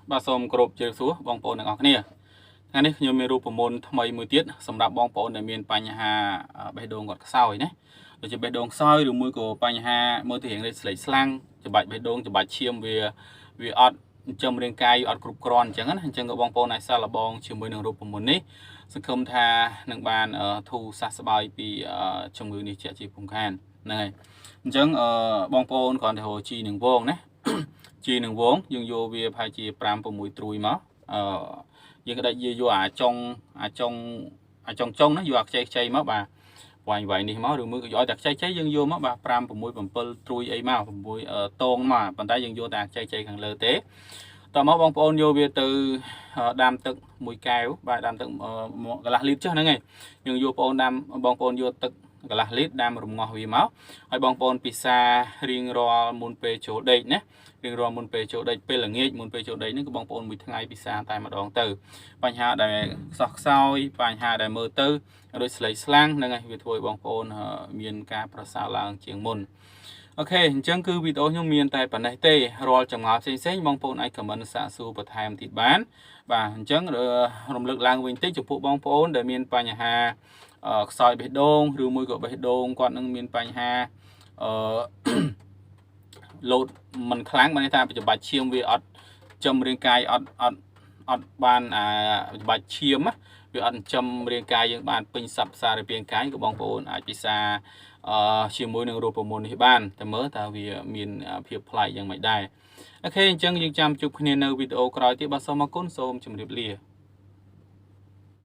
បាទសូមគោរពជម្រាបសួរបងប្អូនទាំងអស់គ្នាថ្ងៃនេះខ្ញុំមានរូបមន្តថ្មីមួយទៀតសម្រាប់បងប្អូនដែលមានបញ្ហាបេះដូងគាត់ខ្សោយណាដូចជាបេះដូងខ្សោយឬមួយក៏បញ្ហាមើលទៅរៀងស្លេកស្លាំងច្បាច់បេះដូងច្បាច់ឈាមវាអត់ចិញ្ចឹមរាងកាយអត់គ្រប់គ្រាន់អញ្ចឹងណាអញ្ចឹងក៏បងប្អូនអាចសាកល្បងជាមួយនឹងរូបមន្តនេះសង្ឃឹមថានឹងបានធូរសះស្បើយពីជំងឺនេះជាពងខានហ្នឹងហើយអញ្ចឹងបងប្អូនគ្រាន់តែហៅជីនឹងវងណាជីនឹងវងយើងយកវាប្រហែលជា5 6ត្រួយមកយើងក៏ដាច់យកអាចុងណាយកអាខ្ចីមកបាទវាយនេះមកឬមួយក៏យកតែខ្ចីយើងយកមកបាទ5 6 7ត្រួយអីមក6តងមកប៉ុន្តែយើងយកតែខ្ចីខាងលើទេតមកបងប្អូនយកវាទៅដាំទឹកមួយកែវបាទដាំទឹកកន្លះលីត្រចុះហ្នឹងឯងយើងយកបងប្អូនយកទឹកកន្លះលីត្រដាំរំងាស់វាមកហើយបងប្អូនពិសារៀងរាល់មុនពេលចូលដេកណារៀងរាល់មុនពេលចូលដេកពេលល្ងាចមុនពេលចូលដេកហ្នឹងគឺបងប្អូនមួយថ្ងៃពិសាតែម្ដងទៅបញ្ហាដែលខ្សោះខ្សោយបញ្ហាដែលមើលទៅដូចស្លេកស្លាំងហ្នឹងហើយវាធ្វើឲ្យបងប្អូនមានការប្រសើរឡើងជាងមុនអូខេអញ្ចឹងគឺវីដេអូខ្ញុំមានតែប៉ុណ្ណេះទេរាល់ចម្ងល់ផ្សេងៗបងប្អូនអាចខមមិនសាកសួរបន្ថែមទៀតបានបាទអញ្ចឹងរំលឹកឡើងវិញតិចចំពោះបងប្អូនដែលមានបញ្ហាខ្សោយបេះដូងឬមួយក៏បេះដូងគាត់នឹងមានបញ្ហាលោតមិនខ្លាំងបានថាច្បាច់ឈាមវាអត់ចំរាងកាយអត់បានច្បាច់ឈាមវាអត់ចំរាងកាយយើងបានពេញសັບសាររាងកាយក៏បងប្អូនអាចពិសាជាមួយនឹងរូបមន្តនេះបានតែមើលតើវាមានភាពប្លែកយ៉ាងម៉េចដែរអូខេអញ្ចឹងយើងចាំជួបគ្នានៅវីដេអូក្រោយទៀតបាទសូមអរគុណសូមជម្រាបលា